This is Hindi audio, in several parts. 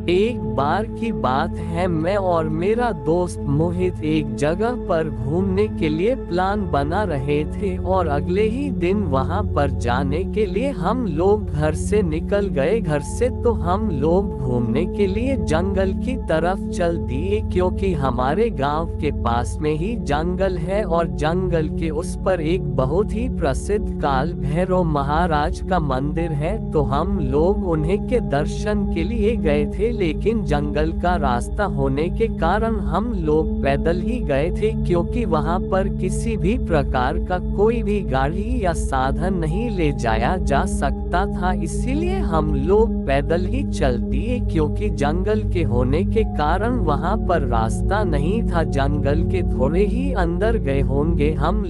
एक बार की बात है, मैं और मेरा दोस्त मोहित एक जगह पर घूमने के लिए प्लान बना रहे थे और अगले ही दिन वहां पर जाने के लिए हम लोग घर से निकल गए। घर से तो हम लोग घूमने के लिए जंगल की तरफ चल दिए, क्योंकि हमारे गांव के पास में ही जंगल है और जंगल के उस पर एक बहुत ही प्रसिद्ध काल भैरव महाराज का मंदिर है। तो हम लोग उन्हें के दर्शन के लिए गए थे, लेकिन जंगल का रास्ता होने के कारण हम लोग पैदल ही गए थे, क्योंकि वहां पर किसी भी प्रकार का कोई भी गाड़ी या साधन नहीं ले जाया जा सकता था। इसीलिए हम लोग पैदल ही चल दिए, क्योंकि जंगल के होने के कारण वहां पर रास्ता नहीं था। जंगल के थोड़े ही अंदर गए होंगे हम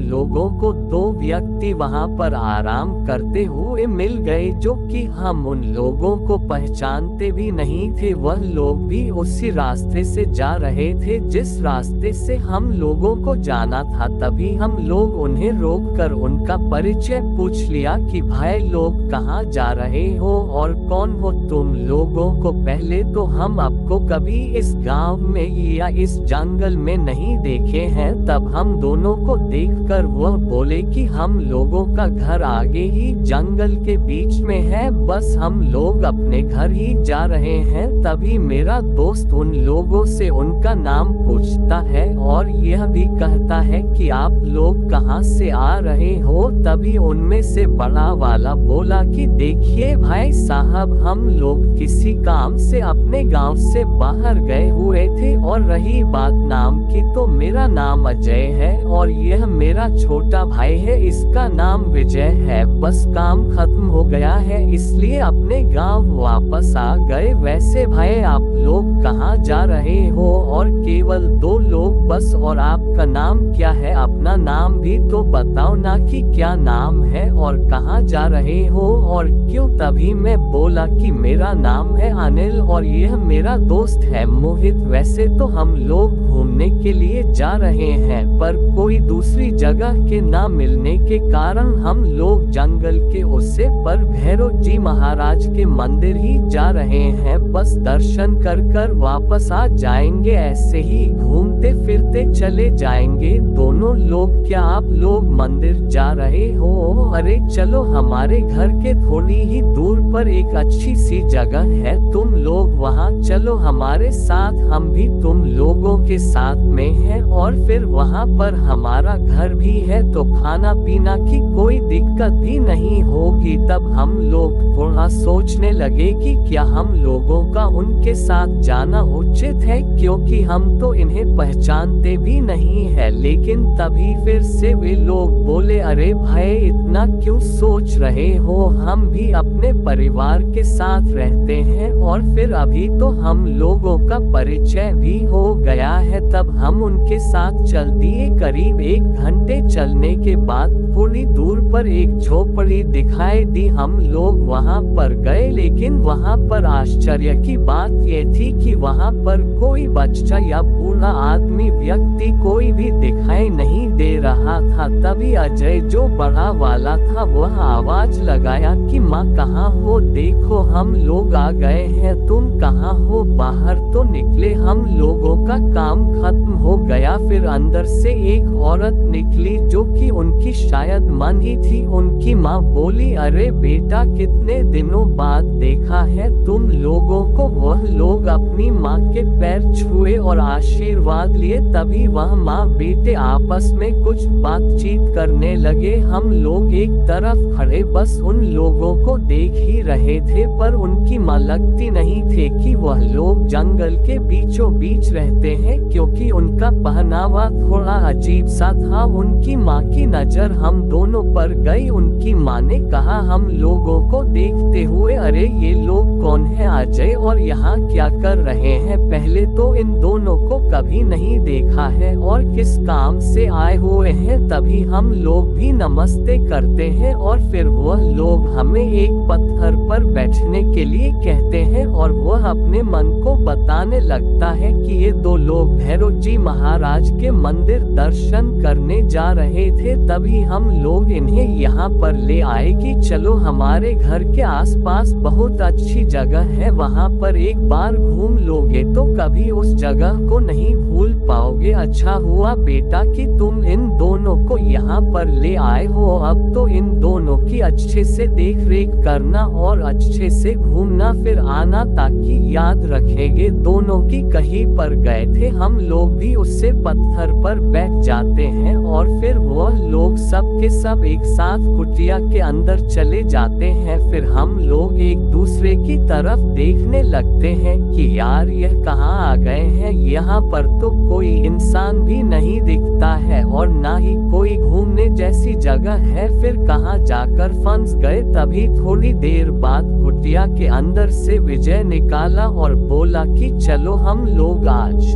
लोगों को दो व्यक्ति वहां पर आराम करते हुए मिल गए, जो कि हम उन लोगों को पहचानते भी नहीं थे। वह लोग भी उसी रास्ते से जा रहे थे जिस रास्ते से हम लोगों को जाना था। तभी हम लोग उन्हें रोककर उनका परिचय पूछ लिया कि भाई लोग कहाँ जा रहे हो और कौन हो तुम लोगों को। पहले तो हम आपको कभी इस गांव में या इस जंगल में नहीं देखे हैं। तब हम दोनों को देखकर वह बोले कि हम लोगों का घर आगे ही जंगल के बीच में है, बस हम लोग अपने घर ही जा रहे हैं। तभी मेरा दोस्त उन लोगों से उनका नाम पूछता है और यह भी कहता है कि आप लोग कहां से आ रहे हो। तभी उनमें से बड़ा वाला बोला कि देखिए भाई साहब, हम लोग किसी काम से अपने गांव से बाहर गए हुए थे, और रही बात नाम की तो मेरा नाम अजय है और यह मेरा छोटा भाई है, इसका नाम विजय है। बस काम खत्म हो गया है, इसलिए अपने गांव वापस आ गए। वैसे भाई आप लोग कहाँ जा रहे हो? और केवल दो लोग बस, और आपका नाम क्या है? अपना नाम भी तो बताओ ना कि क्या नाम है और कहाँ जा रहे हो और क्यों। तभी मैं बोला कि मेरा नाम है अनिल और यह मेरा दोस्त है मोहित। वैसे तो हम लोग घूमने के लिए जा रहे हैं, पर कोई दूसरी जगह के ना मिलने के कारण हम लोग जंगल के उससे पर भैरव जी महाराज के मंदिर ही जा रहे हैं। बस दर्शन कर कर वापस आ जाएंगे, ऐसे ही घूमते फिरते चले जाएंगे दोनों लोग। क्या आप लोग मंदिर जा रहे हो? अरे चलो, हमारे घर के थोड़ी ही दूर पर एक अच्छी सी जगह है, तुम लोग वहां चलो हमारे साथ, हम भी तुम लोगों के साथ में हैं और फिर वहां पर हमारा घर भी है, तो खाना पीना की कोई दिक्कत भी नहीं होगी। तब हम लोग थोड़ा सोचने लगे कि क्या हम लोगों का उनके साथ जाना उचित है, क्योंकि हम तो इन्हें पहचानते भी नहीं है। लेकिन तभी फिर से वे लोग बोले, अरे भाई इतना क्यों सोच रहे हो, हम भी अपने परिवार के साथ रहते हैं और फिर अभी तो हम लोगों का परिचय भी हो गया है। तब हम उनके साथ चल दिए। करीब 1 घंटे चलने के बाद थोड़ी दूर पर एक झोपड़ी दिखाई दी। हम लोग वहां पर गए, लेकिन वहां पर आश्चर्य की बात ये थी कि वहां पर कोई बच्चा या बूढ़ा आदमी व्यक्ति कोई भी दिखाई नहीं दे रहा था। तभी अजय जो बड़ा वाला था वह आवाज लगाया कि माँ कहाँ हो, देखो हम लोग आ गए हैं, तुम कहाँ हो? बाहर तो निकले, हम लोगों का काम खत्म हो गया। फिर अंदर से एक औरत निकली जो कि उनकी शायद मन ही थी। उनकी माँ बोली, अरे बेटा कितने दिनों बाद देखा है तुम लोगों को। वह लोग अपनी माँ के पैर छुए और आशीर्वाद लिए। तभी वह माँ बेटे आपस में कुछ बातचीत करने लगे। हम लोग एक तरफ खड़े बस उन लोगों को देख ही रहे थे, पर उनकी माँ लगती नहीं थे कि वह लोग जंगल के बीचों बीच रहते हैं, क्योंकि उनका पहनावा थोड़ा अजीब सा था। उनकी माँ की नजर हम दोनों पर गई। उनकी माँ ने कहा हम लोगों को देखते हुए, अरे ये लोग कौन है अजय और यहाँ क्या कर रहे हैं? पहले तो इन दोनों को कभी नहीं देखा है और किस काम से आए हुए हैं। तभी हम लोग भी नमस्ते करते हैं और फिर वह लोग हमें एक पत्थर पर बैठने के लिए कहते हैं और वह अपने मन को बताने लगता है कि ये दो लोग भैरव जी महाराज के मंदिर दर्शन करने जा रहे थे, तभी हम लोग इन्हें यहाँ पर ले आए कि चलो हमारे घर के आसपास बहुत अच्छी जगह है, वहाँ पर एक बार घूम लोगे तो कभी उस जगह को नहीं भूल पाओगे। अच्छा हुआ बेटा कि तुम इन दोनों को यहाँ पर ले आए हो, अब तो इन दोनों की अच्छे से देख रेख करना और अच्छे से घूमना फिर आना, ताकि याद रखेंगे दोनों की कहीं पर गए थे हम लोग भी उससे पत्थर पर बैठ जाते हैं और फिर वह लोग सब के सब एक साथ कुटिया के अंदर चले जाते हैं। फिर हम लोग एक दूसरे की तरफ देखने लगते हैं कि यार यह कहाँ आ गए हैं, यहाँ पर तो कोई इंसान भी नहीं दिखता है और ना ही कोई घूमने जैसी जगह है, फिर कहाँ जाकर फंस गए। तभी थोड़ी देर बाद कुटिया के अंदर से विजय निकाला और बोला कि चलो हम लोग आज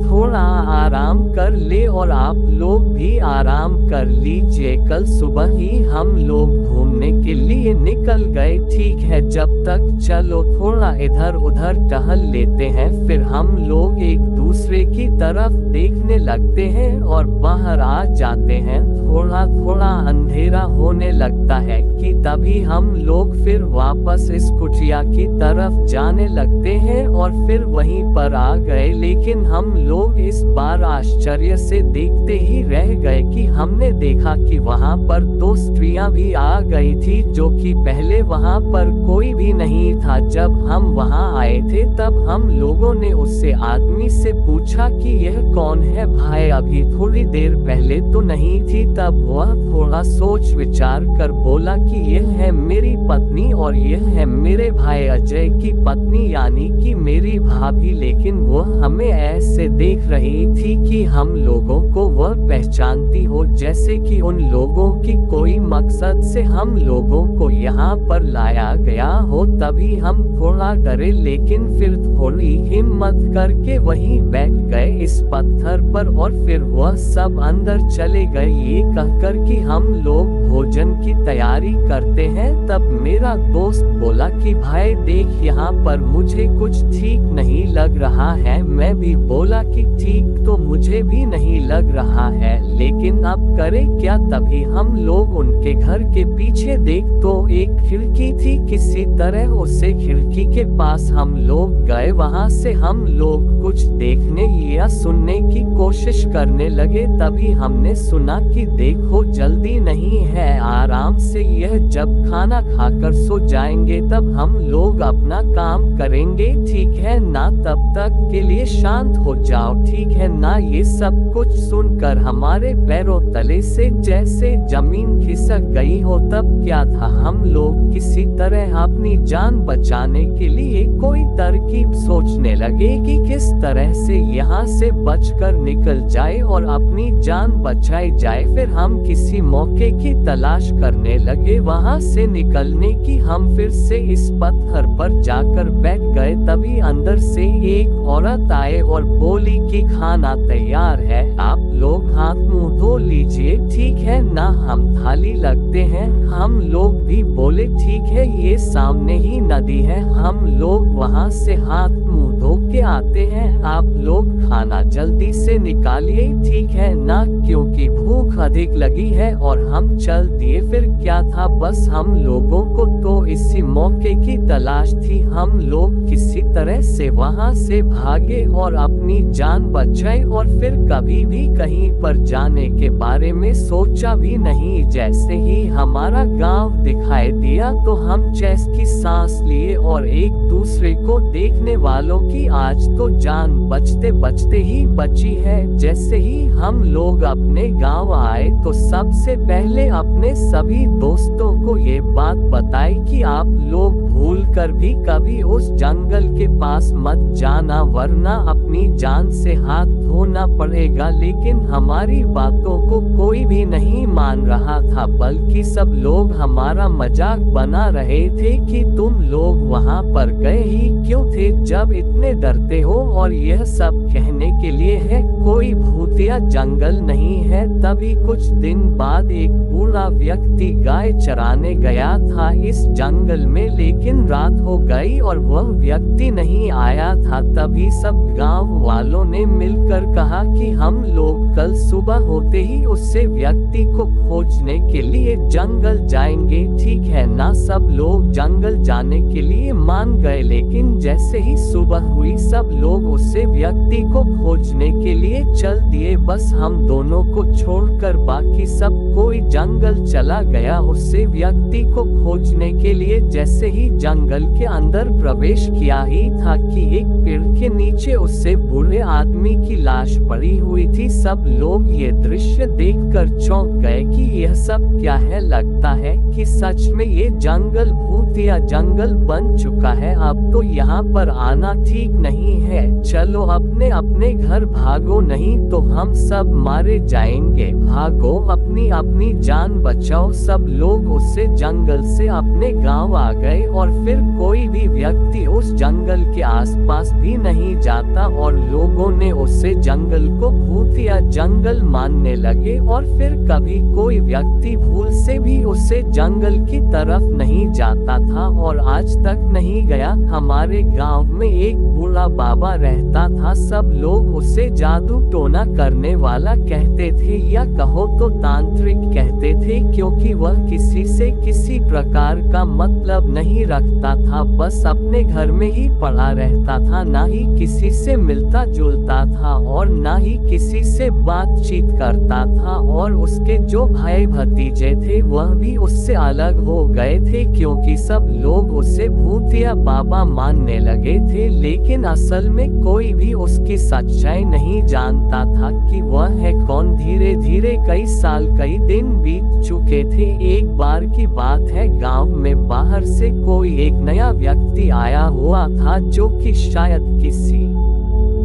थोड़ा आराम कर ले और आप लोग भी आराम कर लीजिए, कल सुबह ही हम लोग घूमने के लिए निकल गए। ठीक है, जब तक चलो थोड़ा इधर उधर टहल लेते हैं। फिर हम लोग एक दूसरे की तरफ देखने लगते हैं और बाहर आ जाते हैं। थोड़ा थोड़ा अंधेरा होने लगता है कि तभी हम लोग फिर वापस इस कुटिया की तरफ जाने लगते हैं और फिर वहीं पर आ गए। लेकिन हम लोग इस बार आश्चर्य से देखते ही रह गए कि हमने देखा कि वहां पर दो स्त्रियां भी आ गई थी, जो कि पहले वहां पर कोई भी नहीं था। जब हम वहां आए थे तब हम लोगों ने उससे आदमी से पूछा कि यह कौन है भाई, अभी थोड़ी देर पहले तो नहीं थी। तब वह थोड़ा सोच विचार कर बोला कि यह है मेरी पत्नी और यह है मेरे भाई अजय की पत्नी, यानी कि मेरी भाभी। लेकिन वह हमें ऐसे देख रही थी कि हम लोगों को वह पहचानती हो, जैसे कि उन लोगों की कोई मकसद से हम लोगों को यहाँ पर लाया गया हो। तभी हम थोड़ा डरे, लेकिन फिर थोड़ी हिम्मत करके वहीं बैठ गए इस पत्थर पर और फिर वह सब अंदर चले गए ये कहकर कि हम लोग भोजन की तैयारी करते हैं। तब मेरा दोस्त बोला कि भाई देख, यहाँ पर मुझे कुछ ठीक नहीं लग रहा है। मैं भी बोला कि ठीक तो मुझे भी नहीं लग रहा है, लेकिन अब करें क्या। तभी हम लोग उनके घर के पीछे देख तो एक खिड़की थी, किसी तरह उसे खिड़की के पास हम लोग गए। वहां से हम लोग कुछ देखने या सुनने की कोशिश करने लगे। तभी हमने सुना कि देखो जल्दी नहीं है, आराम से, यह जब खाना खाकर सो जाएंगे तब हम लोग अपना काम करेंगे, ठीक है ना। तब तक के लिए शांत हो जाओ, ठीक है ना। ये सब कुछ सुनकर हमारे पैरों तले से जैसे जमीन खिसक गई हो। तब क्या था, हम लोग किसी तरह अपनी जान बचाने के लिए कोई तरकीब सोचने लगे कि किस तरह से यहाँ से बचकर निकल जाए और अपनी जान बचाई जाए। फिर हम किसी मौके की तलाश करने लगे वहाँ से निकलने की। हम फिर से इस पत्थर पर जाकर बैठ गए। तभी अंदर से एक औरत आए और बोली कि खाना तैयार है, आप लोग हाथ मुंह धो लीजिए, ठीक है ना। हम थाली लगते हैं। हम लोग भी बोले ठीक है, ये सामने ही नदी है, हम लोग वहाँ से हाथ मुंह धो के आते हैं। आप लोग खाना जल्दी से निकालिए, ठीक है ना, क्योंकि भूख अधिक लगी है। और हम चल दिए। फिर क्या था, बस हम लोगों को तो इसी मौके की तलाश थी। हम लोग किसी तरह से वहाँ से भागे और अपनी जान बचाई और फिर कभी भी कहीं पर जाने के बारे में सोचा भी नहीं। जैसे ही हमारा गांव दिखाई दिया तो हम चैन की सांस लिए और एक दूसरे को देखने वालों की आज तो जान बचते बचते ही बची है। जैसे ही हम लोग अपने गांव आए तो सबसे पहले अपने सभी दोस्तों को ये बात बताई कि आप लोग भूलकर भी कभी उस जंगल के पास मत जाना, वरना अपनी जान से हाथ धोना पड़ेगा। लेकिन हमारी बातों को कोई भी नहीं मान रहा था, बल्कि सब लोग हमारा मजाक बना रहे थे कि तुम लोग वहां पर गए ही क्यों थे जब इतने डरते हो। और यह सब कहने के लिए है कोई भूतिया जंगल नहीं है। तभी कुछ दिन बाद एक बूढ़ा व्यक्ति गाय चराने गया था इस जंगल में, लेकिन रात हो गई और वह व्यक्ति नहीं आया था। तभी सब गांव वालों ने मिलकर कहा कि हम लोग कल सुबह होते ही उससे व्यक्ति को खोजने के लिए जंगल जाएंगे, ठीक है ना। सब लोग जंगल जाने के लिए मान गए, लेकिन जैसे ही सुबह हुई सब लोग उससे व्यक्ति को खोजने के लिए चल दिए। बस हम दोनों को छोड़कर बाकी सब कोई जंगल चला गया उससे व्यक्ति को खोजने के लिए। जैसे ही जंगल के अंदर प्रवेश किया ही था कि एक पेड़ के नीचे उससे बूढ़े आदमी की लाश पड़ी हुई थी। सब लोग ये दृश्य देखकर चौंक गए कि यह सब क्या है। लगता है कि सच में ये जंगल भूतिया जंगल बन चुका है। अब तो यहाँ पर आना ठीक नहीं है, चलो अपने अपने घर भागो, नहीं तो हम सब मारे जाएंगे। भागो, अपनी अपनी जान बचाओ। सब लोग उससे जंगल से अपने गांव आ गए और फिर कोई भी व्यक्ति उस जंगल के आसपास भी नहीं जाता और लोगों ने उससे जंगल को भूतिया जंगल मानने लगे। और फिर कभी कोई व्यक्ति भूल से भी उससे जंगल की तरफ नहीं जाता था और आज तक नहीं गया। हमारे गांव में एक बूढ़ा बाबा रहता था, सब लोग उसे जादू टोना करने वाला कहते थे या कहो तो तांत्रिक कहते थे, क्योंकि वह किसी से किसी प्रकार का मतलब नहीं रखता था, बस अपने घर में ही पड़ा रहता था, ना ही किसी से मिलता जुलता था और ना ही किसी से बातचीत करता था। और उसके जो भाई भतीजे थे वह भी उससे अलग हो गए थे, क्योंकि सब लोग उसे भूतिया बाबा मानने लगे थे। लेकिन असल में कोई भी उसकी सच्चाई नहीं जानता था कि वह है कौन। धीरे धीरे कई साल कई दिन बीत चुके थे। एक बार की बात है, गांव में बाहर से कोई एक नया व्यक्ति आया हुआ था, जो कि शायद किसी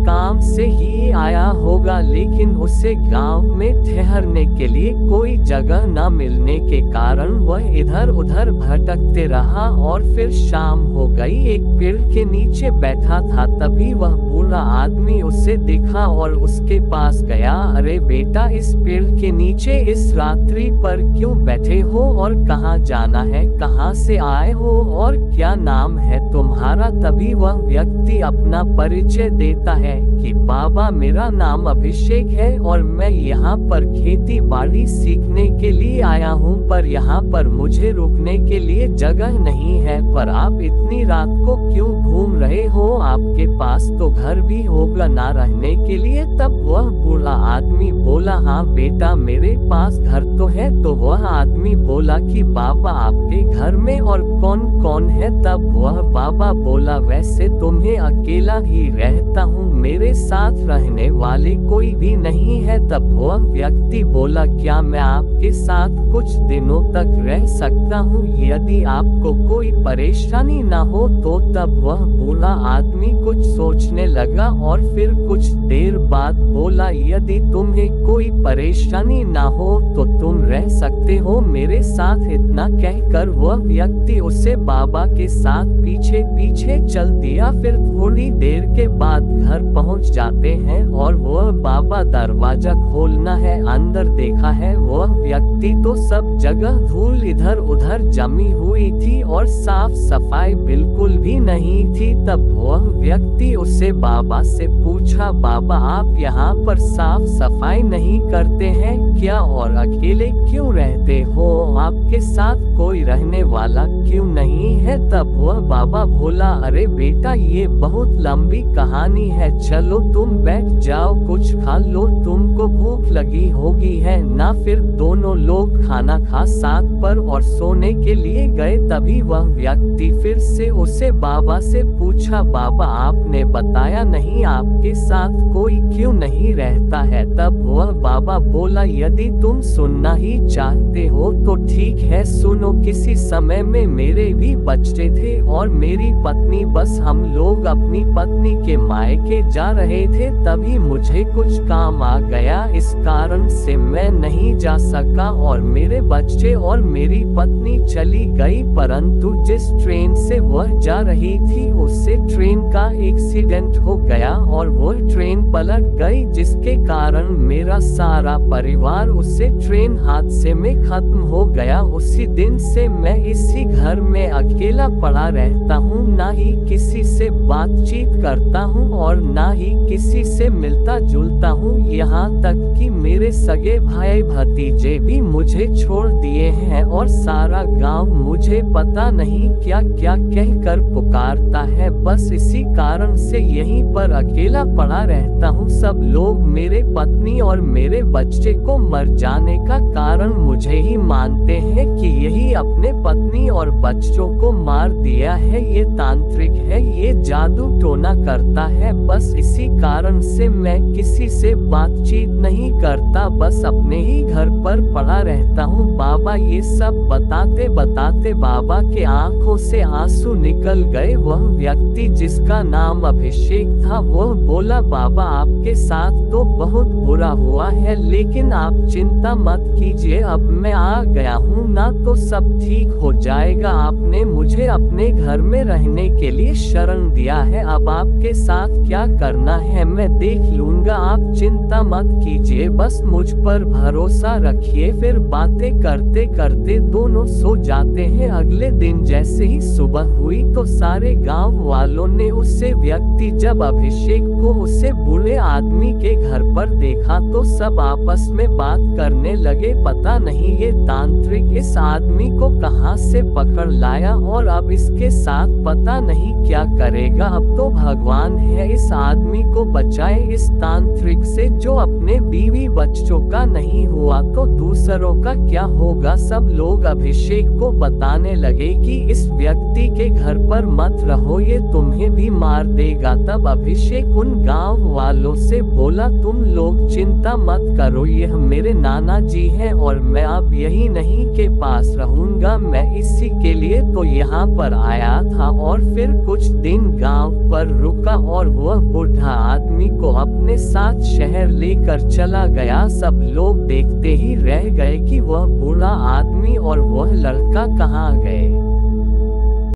काम से ही आया होगा, लेकिन उसे गांव में ठहरने के लिए कोई जगह न मिलने के कारण वह इधर उधर भटकते रहा। और फिर शाम हो गई, एक पेड़ के नीचे बैठा था, तभी वह बूढ़ा आदमी उसे दिखा और उसके पास गया। अरे बेटा, इस पेड़ के नीचे इस रात्रि पर क्यों बैठे हो और कहाँ जाना है, कहाँ से आए हो और क्या नाम है तुम्हारा। तभी वह व्यक्ति अपना परिचय देता है कि बाबा, मेरा नाम अभिषेक है और मैं यहाँ पर खेती बाड़ी सीखने के लिए आया हूँ, पर यहाँ पर मुझे रुकने के लिए जगह नहीं है। पर आप इतनी रात को क्यों घूम रहे हो, आपके पास तो घर भी होगा ना रहने के लिए। तब वह बूढ़ा आदमी बोला, हाँ बेटा, मेरे पास घर तो है। तो वह आदमी बोला कि बाबा, आपके घर में और कौन कौन है। तब वह बाबा बोला, वैसे तुम्हें अकेला ही रहता हूँ, मेरे साथ रहने वाले कोई भी नहीं है। तब वह व्यक्ति बोला, क्या मैं आपके साथ कुछ दिनों तक रह सकता हूँ, यदि आपको कोई परेशानी ना हो तो। तब वह बूढ़ा आदमी कुछ सोचने लगा और फिर कुछ देर बाद बोला, यदि तुम्हें कोई परेशानी ना हो तो तुम रह सकते हो मेरे साथ। इतना कहकर वह व्यक्ति उसे बाबा के साथ पीछे पीछे चल दिया। फिर थोड़ी देर के बाद घर पहुंच जाते हैं और वह बाबा दरवाजा खोलना है, अंदर देखा है वह व्यक्ति तो सब जगह धूल इधर उधर जमी हुई थी और साफ सफाई बिल्कुल भी नहीं थी। तब वह व्यक्ति उससे बाबा से पूछा, बाबा आप यहाँ पर साफ सफाई नहीं करते हैं क्या और अकेले क्यों रहते हो, आपके साथ कोई रहने वाला क्यों नहीं है। तब वह बाबा बोला, अरे बेटा, ये बहुत लंबी कहानी है, चलो तुम बैठ जाओ, कुछ खा लो, तुमको भूख लगी होगी है ना। फिर दोनों लोग खाना खा साथ पर और सोने के लिए गए। तभी वह व्यक्ति फिर से उसे बाबा से पूछा, बाबा आपने बताया नहीं आपके साथ कोई क्यों नहीं रहता है। तब वह बाबा बोला, यदि तुम सुनना ही चाहते हो तो ठीक है सुनो। किसी समय में मेरे भी बच्चे थे और मेरी पत्नी, बस हम लोग अपनी पत्नी के मायके जा रहे थे, तभी मुझे कुछ काम आ गया, इस कारण से मैं नहीं जा सका और मेरे बच्चे और मेरी पत्नी चली गई। परंतु जिस ट्रेन से वह जा रही थी उससे ट्रेन का एक्सीडेंट हो गया और वह ट्रेन पलट गई, जिसके कारण मेरा सारा परिवार उससे ट्रेन हादसे में खत्म हो गया। उसी दिन से मैं इसी घर में अकेला पड़ा रहता हूँ, ना ही किसी से बातचीत करता हूँ और ना ही किसी से मिलता जुलता हूँ। यहाँ तक कि मेरे सगे भाई भतीजे भी मुझे छोड़ दिए हैं और सारा गांव मुझे पता नहीं क्या क्या कहकर पुकारता है। बस इसी कारण से यहीं पर अकेला पड़ा रहता हूँ। सब लोग मेरे पत्नी और मेरे बच्चे को मर जाने का कारण मुझे ही मानते हैं कि यही अपने पत्नी और बच्चों को मार दिया है, ये तांत्रिक है, ये जादू टोना करता है। बस इसी कारण से मैं किसी से बातचीत नहीं करता, बस अपने ही घर पर पड़ा रहता हूँ। बाबा ये सब बताते बताते बाबा के आंखों से आंसू निकल गए। वह व्यक्ति जिसका नाम अभिषेक था वह बोला, बाबा आपके साथ तो बहुत बुरा हुआ है, लेकिन आप चिंता मत कीजिए, अब मैं आ गया हूँ ना, तो सब ठीक हो जाएगा। आपने मुझे अपने घर में रहने के लिए शरण दिया है, अब आपके साथ क्या करना है मैं देख लूंगा, आप चिंता मत कीजिए, बस मुझ पर भरोसा रखिए। फिर बातें करते करते दोनों सो जाते हैं। अगले दिन जैसे ही सुबह हुई तो सारे गांव वालों ने उससे व्यक्ति जब अभिषेक को उसे बूढ़े आदमी के घर पर देखा तो सब आपस में बात करने लगे, पता नहीं ये तांत्रिक इस आदमी को कहां से पकड़ लाया और अब इसके साथ पता नहीं क्या करेगा। अब तो भगवान है इस आदमी को बचाए इस तांत्रिक से, जो अपने बीवी बच्चों का नहीं हुआ तो दूसरों का क्या होगा। सब लोग अभिषेक को बताने लगे कि इस व्यक्ति के घर पर मत रहो, ये तुम्हें भी मार देगा। तब अभिषेक उन गांव वालों से बोला, तुम लोग चिंता मत करो, यह मेरे नाना जी हैं और मैं अब यही नहीं के पास रहूंगा, मैं इसी के लिए तो यहाँ पर आया था। और फिर कुछ दिन गांव पर रुका और वह बूढ़ा आदमी को अपने साथ शहर लेकर चला गया। सब लोग देखते ही रह गए कि वह बूढ़ा आदमी और वह लड़का कहाँ गए।